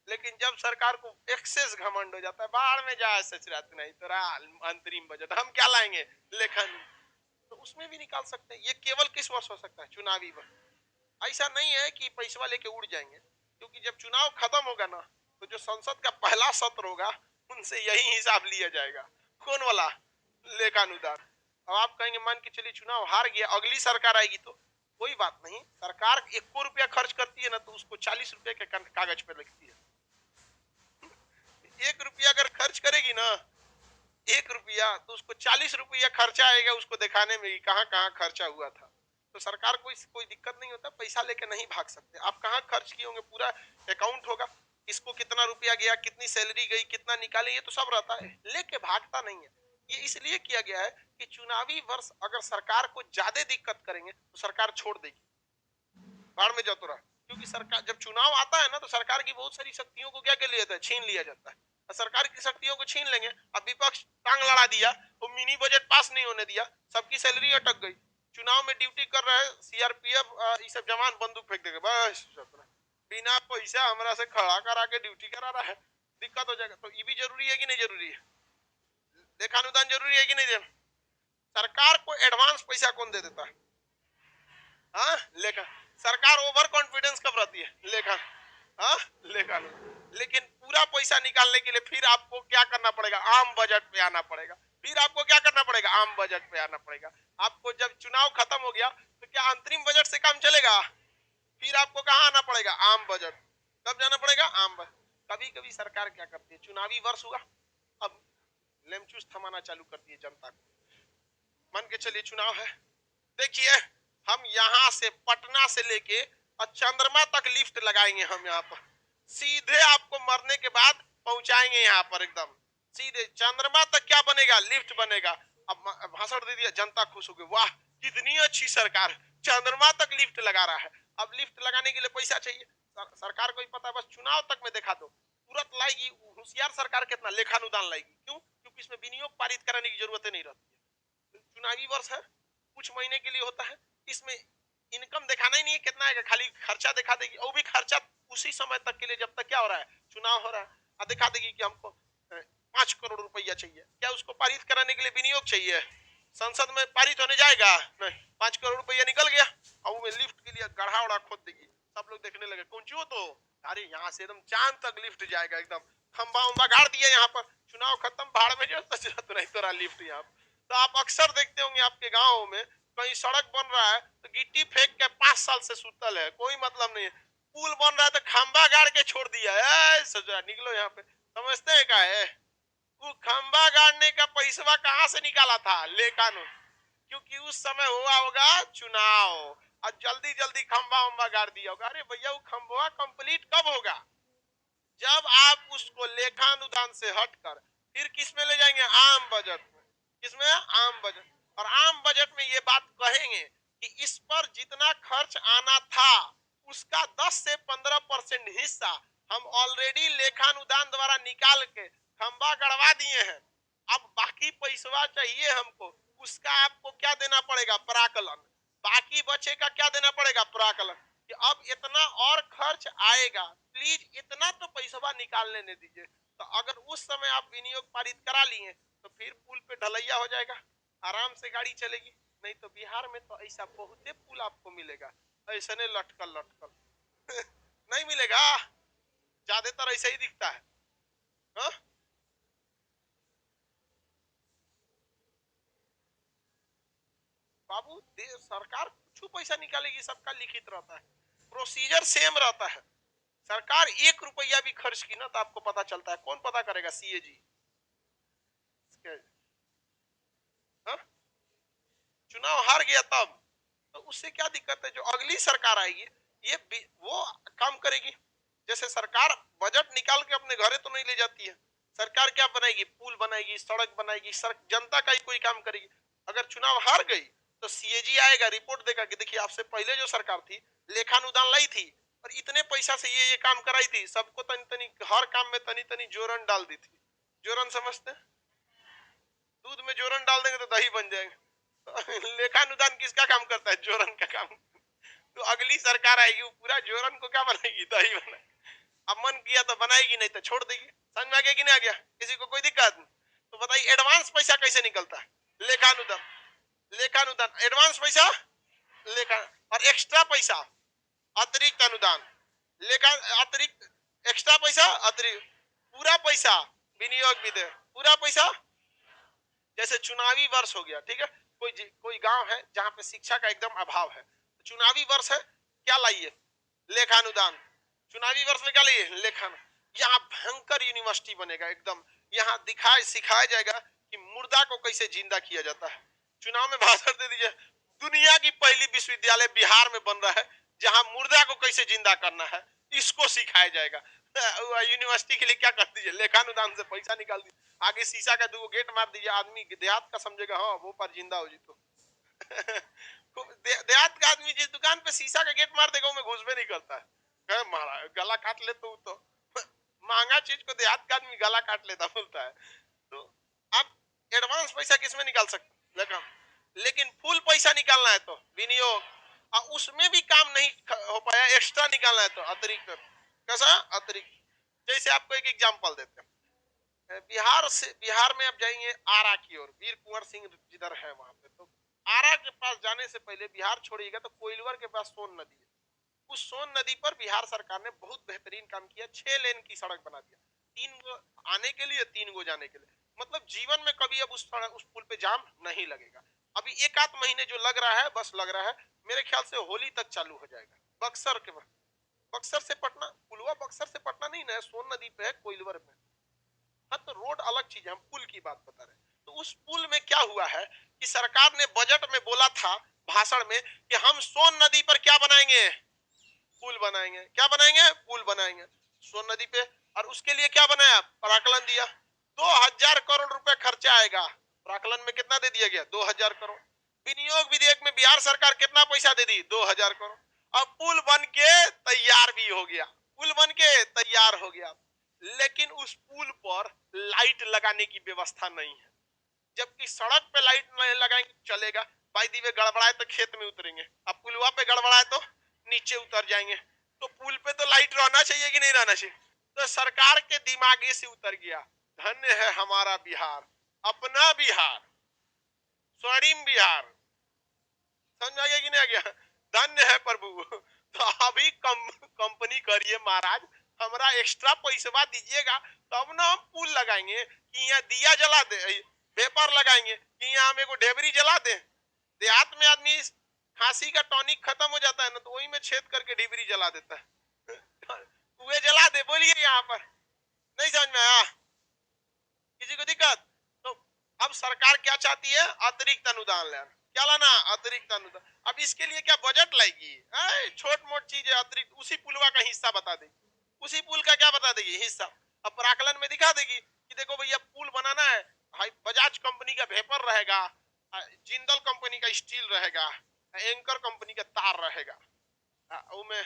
लेकिन जब सरकार को एक्सेस घमंड हो जाता है, बाहर में जाए सचरात नहीं तो अंतरिम बजट हम क्या लाएंगे, लेखन, तो उसमें भी निकाल सकते हैं, ये केवल किस वर्ष हो सकता है, चुनावी वर्ष, ऐसा नहीं है कि पैसा लेके उड़ जाएंगे, क्योंकि जब चुनाव खत्म होगा ना, तो जो संसद का पहला सत्र होगा उनसे यही हिसाब लिया जाएगा, कौन वाला, लेखानुदान। अब आप कहेंगे मान के चलिए चुनाव हार गया, अगली सरकार आएगी तो कोई बात नहीं, सरकार 1 रुपया खर्च करती है ना, तो उसको 40 रुपए के कागज पे लिखती है, 1 रुपया अगर खर्च करेगी ना, 1 रुपया, तो उसको 40 रुपया खर्चा आएगा, उसको दिखाने में कहाँ कहाँ खर्चा हुआ था, तो सरकार को कोई दिक्कत नहीं होता, पैसा लेके नहीं भाग सकते, आप कहाँ खर्च किए होंगे पूरा अकाउंट होगा, इसको कितना रुपया गया, कितनी सैलरी गई, कितना निकाले, ये तो सब रहता है, लेके भागता नहीं है। ये इसलिए किया गया है कि चुनावी वर्ष अगर सरकार को ज्यादा दिक्कत करेंगे तो सरकार छोड़ देगी, बाढ़ में जाता रहा, क्योंकि सरकार जब चुनाव आता है ना, तो सरकार की बहुत सारी शक्तियों को क्या कर लिया जाता है, छीन लिया जाता है, सरकार की शक्तियों को छीन लेंगे, अब विपक्ष टांग लड़ा दिया, वो मिनी बजट पास नहीं होने दिया, सबकी सैलरी अटक गई, चुनाव में ड्यूटी कर रहे हैं सीआरपीएफ ये सब जवान बंदूक फेंक देंगे, बस बिना पैसा हमरा से खड़ा करा के ड्यूटी करा रहा है, दिक्कत हो जाएगा, तो ये भी जरूरी है कि नहीं जरूरी है, लेखानुदान जरूरी है कि नहीं देना, सरकार को एडवांस पैसा कौन दे देता है, हाँ लेखा, सरकार ओवर कॉन्फिडेंस कब रहती है, लेखा, हाँ लेखा, लेकिन पूरा पैसा निकालने के लिए फिर आपको क्या करना पड़ेगा, आम बजट पे आना पड़ेगा, फिर आपको क्या करना पड़ेगा, आम बजट पे आना पड़ेगा, आपको जब चुनाव खत्म हो गया तो क्या अंतरिम बजट से काम चलेगा, फिर आपको कहाँ आना पड़ेगा, आम बजट, कब जाना पड़ेगा, आम बजट। कभी कभी सरकार क्या करती है, चुनावी वर्ष हुआ, अब लेमचूस थमाना चालू करती है जनता को, मान के चलिए चुनाव है, देखिए हम यहाँ से पटना से लेके चंद्रमा तक लिफ्ट लगाएंगे, हम यहाँ पर सीधे आपको मरने के बाद पहुंचाएंगे, यहाँ पर एकदम सीधे चंद्रमा तक क्या बनेगा, लिफ्ट बनेगा, अब भाषण दे दिया, जनता खुश हो गई, वाह कितनी अच्छी सरकार, चंद्रमा तक लिफ्ट लगा रहा है, अब लिफ्ट लगाने के लिए पैसा चाहिए, सरकार को ही पता, बस चुनाव तक में देखा दो, तुरंत लाएगी, होशियार सरकार कितना लेखानुदान लाएगी, क्यों, क्योंकि इसमें विनियोग पारित कराने की जरूरत नहीं रहती है, चुनावी वर्ष है, कुछ महीने के लिए होता है, इसमें इनकम दिखाना ही नहीं है कितना आएगा, खाली खर्चा दिखा देगी, वो भी खर्चा उसी समय तक के लिए जब तक क्या हो रहा है, चुनाव हो रहा है, और दिखा देगी कि हमको 5 करोड़ रुपया चाहिए, क्या उसको पारित कराने के लिए विनियोग चाहिए, संसद में पारित होने जाएगा नहीं, 5 करोड़ रुपया निकल गया, और वो लिफ्ट के लिए गढ़ा उड़ा खोद देगी, सब लोग देखने लगे कौन ची हो तो अरे यहाँ से एकदम चांद तक लिफ्ट जाएगा, एकदम खंबा उम्बा गाड़ दिया यहाँ पर, चुनाव खत्म, भाड़ में जो तो नहीं तो रहा लिफ्ट यहाँ। तो आप अक्सर देखते होंगे आपके गाँव में कहीं सड़क बन रहा है तो गिट्टी फेंक के 5 साल से सुतल है, कोई मतलब नहीं है। पुल बन रहा है तो खंबा गाड़ के छोड़ दिया है, सजा निकलो यहाँ पे। समझते हैं क्या है वो खंबा गाड़ने का पैसा कहाँ से निकाला था, ले कानून, क्योंकि उस समय हुआ होगा चुनाव और जल्दी जल्दी खंबा उम्बा गाड़ दिया होगा। अरे भैया वो खंबा कंप्लीट कब होगा, जब आप उसको लेखानुदान से हटकर फिर किस में ले जाएंगे, आम बजट में। किसमें, आम बजट। और आम बजट में ये बात कहेंगे कि इस पर जितना खर्च आना था उसका 10 से 15% हिस्सा हम ऑलरेडी लेखानुदान द्वारा निकाल के खंबा गड़वा दिए हैं। अब बाकी पैसा चाहिए हमको, उसका आपको क्या देना पड़ेगा, प्राकलन। बाकी बचेगा क्या देना पड़ेगा, प्राकलन। कि अब इतना और खर्च आएगा, प्लीज इतना तो पैसा निकाल लेने दीजिए। तो अगर उस समय आप विनियोग पारित करा लिए तो फिर पुल पे ढलैया हो जाएगा, आराम से गाड़ी चलेगी। नहीं तो बिहार में तो ऐसा बहुते पुल आपको मिलेगा, ऐसे नहीं लटकल लटकल नहीं मिलेगा, ज्यादातर ऐसा ही दिखता है। हा? बाबू सरकार कुछ पैसा निकालेगी, सबका लिखित रहता है, प्रोसीजर सेम रहता है। सरकार 1 रुपया भी खर्च की ना तो आपको पता चलता है, कौन पता करेगा, सीएजी। हाँ? चुनाव हार गया तब तो उससे क्या दिक्कत है, जो अगली सरकार आएगी ये वो काम करेगी। जैसे सरकार बजट निकाल के अपने घरे तो नहीं ले जाती है, सरकार क्या बनाएगी, पुल बनाएगी, सड़क बनाएगी, जनता का ही कोई काम करेगी। अगर चुनाव हार गई तो सीएजी आएगा, रिपोर्ट देगा कि देखिए आपसे पहले जो सरकार थी लेखानुदान लाई थी और इतने पैसा से ये काम कराई थी, सबको तनी तनी हर काम में तनी तनी जोरन डाल दी थी। जोरन समझते हैं, दूध में जोरन डाल देंगे तो दही बन जाएगा लेखानुदान किसका काम करता है, जोरन का काम। तो अगली सरकार आएगी वो पूरा जोरन को क्या बनाएगी, दही बनाएगी। अब मन किया तो बनाएगी, नहीं तो छोड़ देगी। समझ में आ गया कि नहीं आ गया, किसी को कोई दिक्कत? तो बताइए एडवांस पैसा कैसे निकलता है, लेखानुदान। लेखानुदान एडवांस पैसा, लेखा और एक्स्ट्रा पैसा अतिरिक्त अनुदान, लेखा अतिरिक्त एक्स्ट्रा पैसा अतिरिक्त, पूरा पैसा विनियोग भी दे, पूरा पैसा। जैसे चुनावी वर्ष हो गया, ठीक है, कोई गांव है जहां पे शिक्षा का एकदम अभाव है, चुनावी वर्ष है, क्या लाइए, लेखानुदान। चुनावी वर्ष में क्या लाइए, लेखा। यहाँ भयंकर यूनिवर्सिटी बनेगा एकदम, यहाँ दिखाए सिखाया जाएगा कि मुर्दा को कैसे जिंदा किया जाता है। चुनाव में भाषण दे दीजिए, दुनिया की पहली विश्वविद्यालय बिहार में बन रहा है जहां मुर्दा को कैसे जिंदा करना है, इसको सिखाया जाएगा। यूनिवर्सिटी के लिए क्या कर दीजिए, लेखानुदान से पैसा निकाल दीजिए, आगे शीशा का 2 गेट मार दीजिए, आदमी देहात का समझेगा हाँ वो पर जिंदा हो जी तो देहात का आदमी जिस दुकान पे शीशा का गेट मार देगा वो में घुस भी नहीं करता है, महाराज गला काट ले तो महंगा चीज को देहात का आदमी गला काट लेता बोलता है। तो आप एडवांस पैसा किसमें निकाल सकते, लेकिन फुल पैसा निकालना है तो विनियोग, और उसमें भी काम नहीं हो पाया, एक्स्ट्रा निकालना है तो अतिरिक्त। कैसा अतिरिक्त, जैसे आपको एक एग्जांपल देते हैं, बिहार में आप जाएंगे आरा की ओर, वीर कुंवर सिंह जिधर है वहां पे, तो आरा के पास जाने से पहले बिहार छोड़िएगा तो कोइलवर के पास सोन नदी है। उस सोन नदी पर बिहार सरकार ने बहुत बेहतरीन काम किया, 6 लेन की सड़क बना दिया, 3 गो आने के लिए 3 गो जाने के लिए। मतलब जीवन में कभी अब उस पुल पे जाम नहीं लगेगा। अभी 1 आध महीने जो लग रहा है, बस लग रहा है, मेरे ख्याल से होली तक चालू हो जाएगा। बक्सर के बक्सर से पटना, पुलवा बक्सर से पटना नहीं ना, सोन नदी पे है, कोइलवर में। हाँ तो रोड अलग चीज है, हम पुल की बात बता रहे हैं। तो उस पुल में क्या हुआ है कि सरकार ने बजट में बोला था भाषण में कि हम सोन नदी पर क्या बनाएंगे, पुल बनाएंगे। क्या बनाएंगे, पुल बनाएंगे सोन नदी पे। और उसके लिए क्या बनाया, प्राकलन दिया, 2000 करोड़ रुपए खर्चा आएगा। प्राकलन में कितना दे दिया गया, 2000 करोड़। विनियोग विधेयक में बिहार सरकार कितना पैसा दे दी, 2000 करोड़। अब पुल बन के तैयार भी हो गया, पुल बन के तैयार हो गया, लेकिन उस पुल पर लाइट लगाने की व्यवस्था नहीं है। जबकि सड़क पे लाइट नहीं लगाएंगे चलेगा, भाई दी वे गड़बड़ाए तो खेत में उतरेंगे, अब पुलवा पे गड़बड़ाए तो नीचे उतर जाएंगे। तो पुल पे तो लाइट रहना चाहिए कि नहीं रहना चाहिए। तो सरकार के दिमागे से उतर गया। धन्य है हमारा बिहार, अपना बिहार, स्वर्णिम बिहार। समझ आ गया कि नहीं आ गया, धन्य है प्रभु। तो अभी कंपनी करिए महाराज, हमरा एक्स्ट्रा पैसा दीजिएगा तब ना हम पुल लगाएंगे कि यहाँ दिया जला दे, पेपर लगाएंगे कि यहाँ हम एगो ढेबरी जला दे। देहात में आदमी खांसी का टॉनिक खत्म हो जाता है ना, तो वही में छेद करके ढेबरी जला देता है। कुएं जला दे, बोलिए यहाँ पर नहीं समझ में आया किसी को दिक्कत? तो अब सरकार क्या चाहती है? अतिरिक्त अनुदान लेना। क्या लाना? अतिरिक्त अनुदान। अब इसके लिए क्या बजट लाएगी? छोट मोट चीज है, अतिरिक्त उसी पुलवा का हिस्सा बता देगी, उसी पुल का क्या बता देगी? हिस्सा। अब प्राकलन में दिखा देगी कि देखो भैया पुल बनाना है, बजाज कंपनी का भेपर रहेगा, जिंदल कंपनी का स्टील रहेगा, एंकर कंपनी का तार रहेगा, उसमें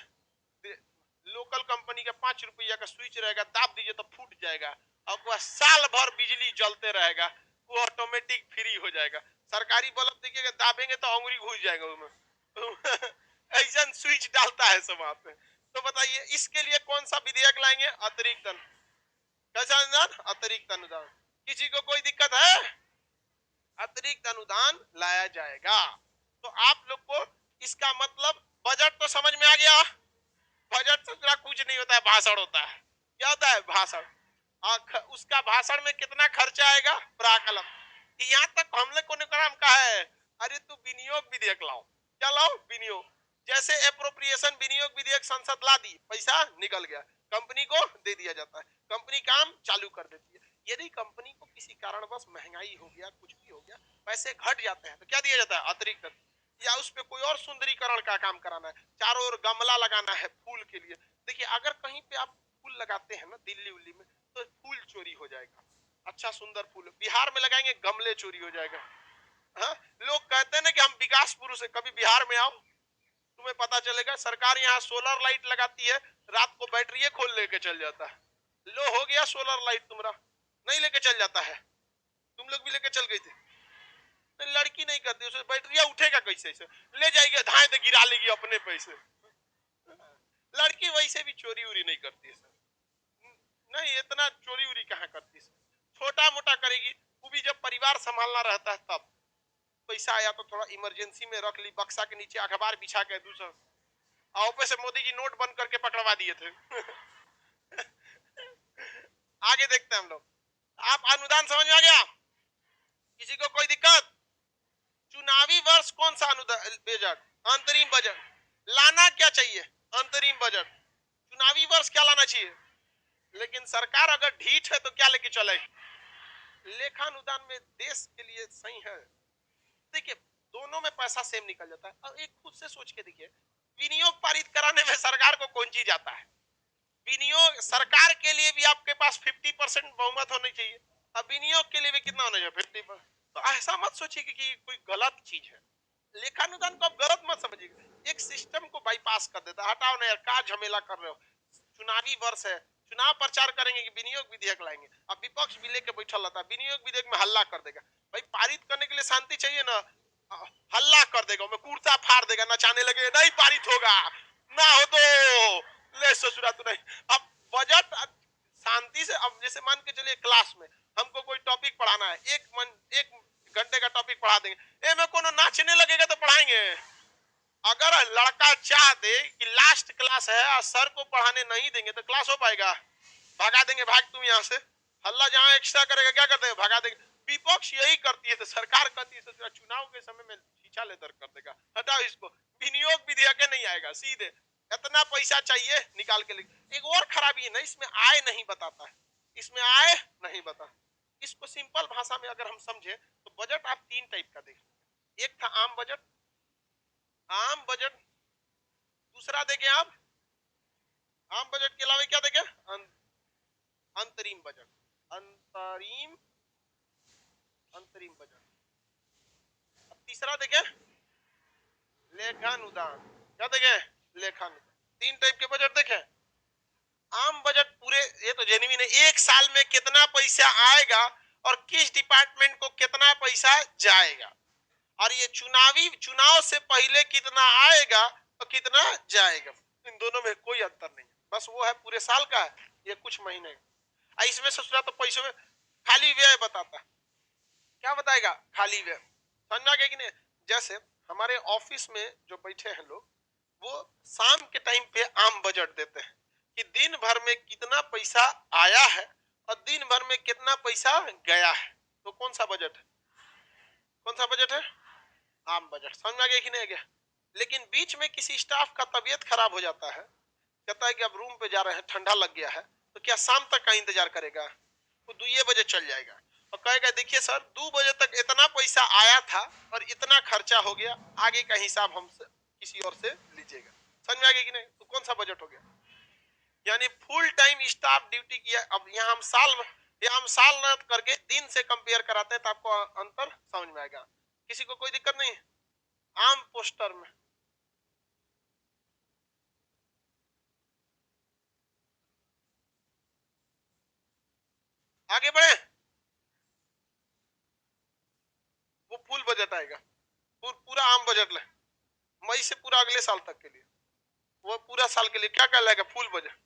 लोकल कंपनी का 5 रुपया का स्विच रहेगा, दाब दीजिए तो फूट जाएगा, और साल भर बिजली जलते रहेगा, वो ऑटोमेटिक फ्री हो जाएगा। सरकारी बल्ब देखिएगा, दाबेंगे तो अंगुरी घुस जाएगा उसमें। ऐसा स्विच डालता है सब वहां पे। तो बताइए इसके लिए कौन सा विधेयक लाएंगे? अतिरिक्त कैसा अनुदान? अतिरिक्त अनुदान। किसी को कोई दिक्कत है? अतिरिक्त अनुदान लाया जाएगा। तो आप लोग को इसका मतलब बजट तो समझ में आ गया। बजट से कुछ नहीं होता है, भाषण होता है। क्या होता है? भाषण। उसका भाषण में कितना खर्चा आएगा? प्राकलन। यहाँ तक हम लोग को काम कहा है, अरे तू विनियोग विधेयक लाओ। क्या लाओ? विनियोग। जैसे एप्रोप्रिएशन विनियोग विधेयक संसद ला दी, पैसा निकल गया, कंपनी को दे दिया जाता है, कंपनी काम चालू कर देती है। यदि कंपनी को किसी कारणवश महंगाई हो गया, कुछ भी हो गया, पैसे घट जाते हैं, तो क्या दिया जाता है? अतिरिक्त। या उस पे कोई और सुंदरीकरण का काम कराना है, चारों ओर गमला लगाना है फूल के लिए। देखिए अगर कहीं पे आप फूल लगाते हैं ना दिल्ली उल्ली में, तो फूल चोरी हो जाएगा। अच्छा सुंदर फूल बिहार में लगाएंगे, गमले चोरी हो जाएगा। हाँ? लोग कहते हैं ना कि हम विकास पुरुष है, कभी बिहार में आओ, तुम्हें पता चलेगा। सरकार यहाँ सोलर लाइट लगाती है, रात को बैटरी खोल लेके चल जाता है। लो हो गया सोलर लाइट, तुम्हारा नहीं लेके चल जाता है। तुम लोग भी लेके चल गए थे। तो लड़की नहीं करती, उसे बैटरिया उठेगा कैसे से? ले जाएगी, धाए तो गिरा लेगी अपने पैसे। लड़की वैसे भी चोरी उरी नहीं करती है सर, नहीं इतना चोरी उरी कहाँ करती है, छोटा मोटा करेगी। वो भी जब परिवार संभालना रहता है तब। पैसा आया तो थोड़ा इमरजेंसी में रख ली, बक्सा के नीचे अखबार बिछा के दूसरा। ऊपर से मोदी जी नोट बंद करके पकड़वा दिए थे। आगे देखते हैं हम लोग। आप अनुदान समझ में आ गया? किसी को कोई दिक्कत? चुनावी वर्ष कौन सा अनुदान? बजट, अंतरिम बजट लाना क्या चाहिए? अंतरिम बजट। चुनावी वर्ष क्या लाना चाहिए? लेकिन सरकार अगर ढीठ है तो क्या लेके चले? लेखानुदान में देश के लिए सही है। देखिए दोनों में पैसा सेम निकल जाता है। और एक खुद से सोच के देखिए, विनियोग पारित कराने में सरकार को कौन चीज आता है? विनियोग सरकार के लिए भी आपके पास 50% बहुमत होनी चाहिए, अब विनियोग के लिए भी कितना होना चाहिए? 50%। तो ऐसा मत सोचिए कि कोई गलत चीज है। लेखानुदान को आप गलत मत समझिएगा, एक सिस्टम को बाईपास कर देता है। हटाओ ना यार, का झमेला कर रहे हो? चुनावी वर्ष है, चुनाव प्रचार करेंगे कि विनियोग विधेयक लाएंगे, अब विपक्ष भी लेके बैठा रहता है, विनियोग विधेयक में हल्ला कर देगा। भाई पारित करने के लिए शांति चाहिए ना, हल्ला कर देगा, मैं कुर्ता फाड़ देगा, नचाने लगे, नहीं पारित होगा, ना हो तो ले ससुरा तो नहीं। अब बजट शांति से, अब जैसे मान के चलिए क्लास में हमको कोई टॉपिक पढ़ाना है, एक घंटे का टॉपिक पढ़ा देंगे, ए में कोनो नाचने लगेगा तो पढ़ाएंगे? अगर लड़का चाह दे कि लास्ट क्लास है और सर को पढ़ाने नहीं देंगे तो क्लास हो पाएगा? भगा देंगे, भाग तुम यहाँ से। हल्ला जहां एक्स्ट्रा करेगा क्या करते हैं? भगा देंगे। विपक्ष यही करती है, तो सरकार कहती है तो चुनाव के समय में छीछा लेदर कर देगा, हटाओ इसको, विनियोग विधेयक नहीं आएगा, सीधे इतना पैसा चाहिए निकाल के लिख। एक और खराबी है ना, इसमें आय नहीं बताता है, इसमें आय नहीं बता। इसको सिंपल भाषा में अगर हम समझे तो बजट आप 3 टाइप का देख, एक था आम बजट, आम बजट। दूसरा देखें आप, आम बजट के अलावा क्या देखें? अंतरिम बजट, अंतरिम अंतरिम बजट। अब तीसरा देखें लेखानुदान। क्या देखें? लेखानुदान। 3 टाइप के बजट देखें। आम बजट पूरे, ये तो जेन्युइन है, एक साल में कितना पैसा आएगा और किस डिपार्टमेंट को कितना पैसा जाएगा, और ये चुनाव से पहले कितना आएगा और कितना जाएगा, इन दोनों में कोई अंतर नहीं, बस वो है पूरे साल का है, ये कुछ महीने का। इसमें ससुरा तो पैसों में खाली व्यय बताता है। क्या बताएगा? खाली व्यय। समझ में आ गया कि नहीं? जैसे हमारे ऑफिस में जो बैठे हैं लोग, वो शाम के टाइम पे आम बजट देते हैं, कि दिन भर में कितना पैसा आया है और दिन भर में कितना पैसा गया है। तो कौन सा बजट है? कौन सा बजट है? आम बजट। समझ में आ गया कि नहीं गया? लेकिन बीच में किसी स्टाफ का तबीयत खराब हो जाता है, कहता है कि अब रूम पे जा रहे हैं, ठंडा लग गया है, तो क्या शाम तक का इंतजार करेगा? वो 2 बजे चल जाएगा और कहेगा देखिए सर 2 बजे तक इतना पैसा आया था और इतना खर्चा हो गया, आगे का हिसाब हमसे किसी और से लीजिएगा। समझ में आ गया कि नहीं? तो कौन सा बजट हो गया? यानी फुल टाइम स्टाफ ड्यूटी किया। अब यहाँ हम साल न करके दिन से कंपेयर कराते हैं तो आपको अंतर समझ में आएगा। किसी को कोई दिक्कत नहीं है? आम पोस्टर में आगे बढ़े, वो फुल बजट आएगा, पूरा आम बजट ले, मई से पूरा अगले साल तक के लिए, वो पूरा साल के लिए क्या कहलाएगा? Full budget.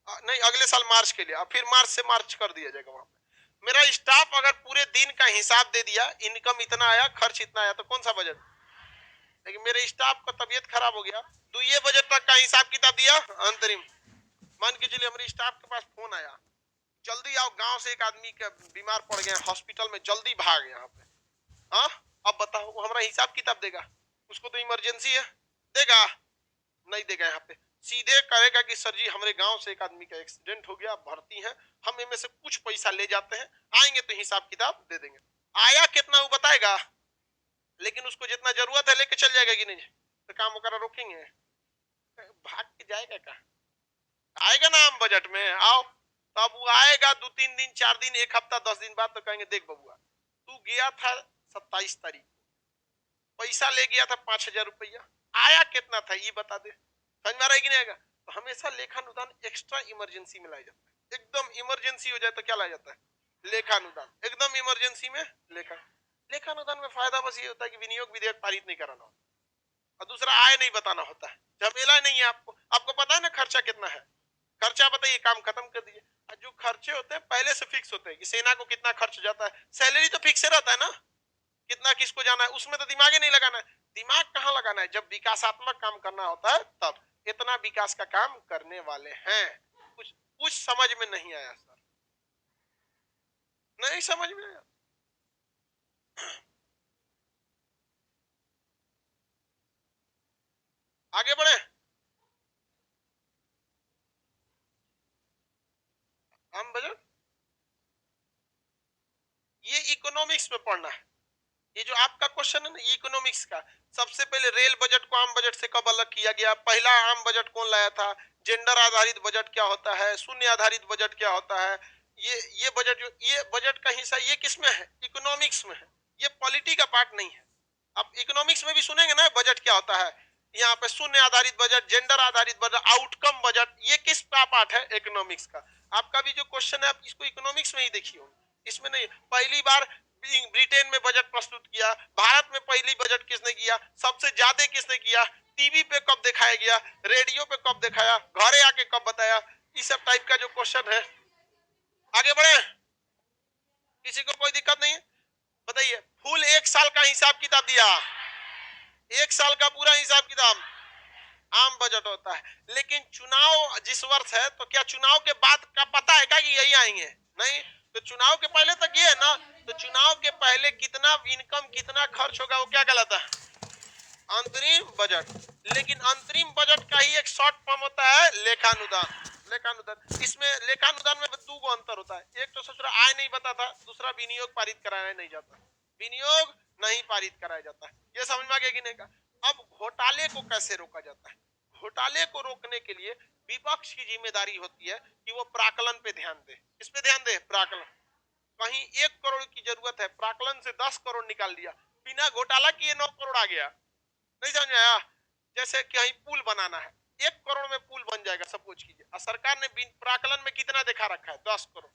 नहीं, अगले साल मार्च के लिए, फिर मार्च से मार्च कर दिया जाएगा। वहां पे मेरा स्टाफ अगर पूरे दिन का हिसाब दे दिया, इनकम इतना आया, खर्च इतना आया, तो कौन सा बजट? लेकिन मेरे स्टाफ का तबीयत खराब हो गया, 2 बजे तक का हिसाब किताब दिया अंतरिम। मान के चलिए हमारे स्टाफ के पास फोन आया, जल्दी आओ, गांव से एक आदमी का बीमार पड़ गया हॉस्पिटल में, जल्दी भाग यहाँ पे। हाँ, अब बताओ वो हमारा हिसाब किताब देगा? उसको तो इमरजेंसी है, देगा? नहीं देगा। यहाँ पे सीधे कहेगा कि सर जी हमारे गांव से एक आदमी का एक्सीडेंट हो गया, भर्ती है, हम इनमें से कुछ पैसा ले जाते हैं, आएंगे तो हिसाब किताब दे देंगे। आया कितना वो बताएगा, लेकिन उसको जितना जरूरत है लेके चल जाएगा कि नहीं? तो काम वगैरह रोकेंगे? भाग के जाएगा कहाँ? आएगा ना हम बजट में, आओ। तो अब वो आएगा 2-3 दिन, 4 दिन, एक हफ्ता, 10 दिन बाद, तो कहेंगे देख बबुआ तू गया था 27 तारीख, पैसा ले गया था 5,000 रुपया, आया कितना था ये बता दे। समझ में आ रहा है कि नहीं आएगा? तो हमेशा लेखानुदान एक्स्ट्रा इमरजेंसी में लाया जाता है। एकदम इमरजेंसी हो जाए तो क्या लाया जाता है? लेखानुदान। एकदम इमरजेंसी में लेखानुदान में फायदा बस ये होता है कि विनियोग विधेयक पारित नहीं कराना होता और दूसरा आय नहीं बताना होता है, झमेला नहीं है। आपको पता है ना खर्चा कितना है? खर्चा बताइए, काम खत्म कर दीजिए। जो खर्चे होते हैं पहले से फिक्स होते हैं कि सेना को कितना खर्च जाता है, सैलरी तो फिक्स रहता है ना, कितना किसको जाना है, उसमें तो दिमाग ही नहीं लगाना है। दिमाग कहाँ लगाना है? जब विकासात्मक काम करना होता है तब। इतना विकास का काम करने वाले हैं। कुछ कुछ समझ में नहीं आया सर? नहीं समझ में आया? आगे बढ़े। हम बजट ये इकोनॉमिक्स में पढ़ना है। ये जो आपका क्वेश्चन है ना इकोनॉमिक्स का, सबसे पहले रेल बजट को आम बजट से कब अलग किया गया, पहला आम बजट कौन लाया था, जेंडर आधारित बजट क्या होता है, शून्य आधारित बजट क्या होता है, ये बजट जो ये बजट का हिस्सा ये किसमें है? इकोनॉमिक्स में है। ये पॉलिटी का पार्ट नहीं है। आप इकोनॉमिक्स में भी सुनेंगे ना बजट क्या होता है, यहाँ पे शून्य आधारित बजट, जेंडर आधारित बजट, आउटकम बजट, ये किस का पार्ट है? इकोनॉमिक्स का। आपका भी जो क्वेश्चन है आप इसको इकोनॉमिक्स में ही देखिए, इसमें नहीं। पहली बार ब्रिटेन में बजट प्रस्तुत किया, भारत में पहली बजट किसने किया, सबसे ज्यादा किसने किया, टीवी पे कब दिखाया गया, रेडियो पे कब दिखाया, घरे आके कब बताया, इस सब टाइप का जो क्वेश्चन है। आगे बढ़े, किसी को कोई दिक्कत नहीं है? बताइए, फुल एक साल का हिसाब किताब दिया, एक साल का पूरा हिसाब किताब आम बजट होता है। लेकिन चुनाव जिस वर्ष है तो क्या चुनाव के बाद का पता है क्या कि यही आएंगे? नहीं। तो चुनाव के पहले तक ये है ना, तो चुनाव के पहले कितना इनकम कितना खर्च होगा वो क्या कहलाता है? अंतरिम बजट। लेकिन अंतरिम बजट का ही एक शॉर्ट फॉर्म होता है लेखानुदान। लेखानुदान, इसमें लेखानुदान में 2 अंतर होता है, एक तो ससुरा आय नहीं बताता, दूसरा विनियोग पारित कराया नहीं जाता, विनियोग नहीं पारित कराया जाता है। ये समझ में आ गया कि नहीं का? अब घोटाले को कैसे रोका जाता है? घोटाले को रोकने के लिए विपक्ष की जिम्मेदारी होती है कि वो प्राकलन पे ध्यान दे। किस पे ध्यान दे? प्राकलन। कहीं 1 करोड़ की जरूरत है, प्राकलन से 10 करोड़ निकाल दिया, बिना घोटाला किए 9 करोड़ आ गया। नहीं समझ आया? जैसे कहीं पुल बनाना है, 1 करोड़ में पुल बन जाएगा सपोज कीजिए, और सरकार ने प्राकलन में कितना दिखा रखा है? 10 करोड़।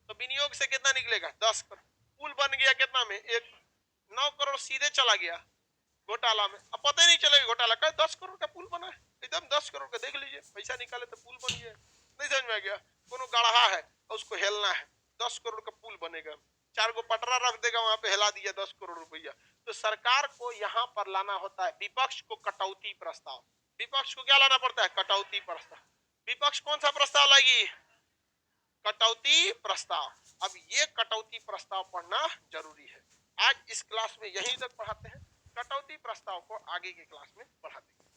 तो विनियोग से कितना निकलेगा? 10 करोड़। पुल बन गया कितना में? 9 करोड़ सीधे चला गया घोटाला में। अब पता ही नहीं चलेगा घोटाला का, 10 करोड़ का पुल बना है, एकदम 10 करोड़ का, देख लीजिए पैसा निकाले तो पुल बन गया। नहीं समझ में आ गया? कोनो गढ़ा है उसको हेलना है, 10 करोड़ का पुल बनेगा, 4 गो पटरा रख देगा वहां पे, हिला दिया 10 करोड़ रुपया। तो सरकार को यहाँ पर लाना होता है विपक्ष को कटौती प्रस्ताव। विपक्ष को क्या लाना पड़ता है? कटौती प्रस्ताव। विपक्ष कौन सा प्रस्ताव लाएगी? कटौती प्रस्ताव। अब ये कटौती प्रस्ताव पढ़ना जरूरी है। आज इस क्लास में यहीं तक पढ़ाते हैं, कटौती प्रस्ताव को आगे की क्लास में पढ़ाते हैं।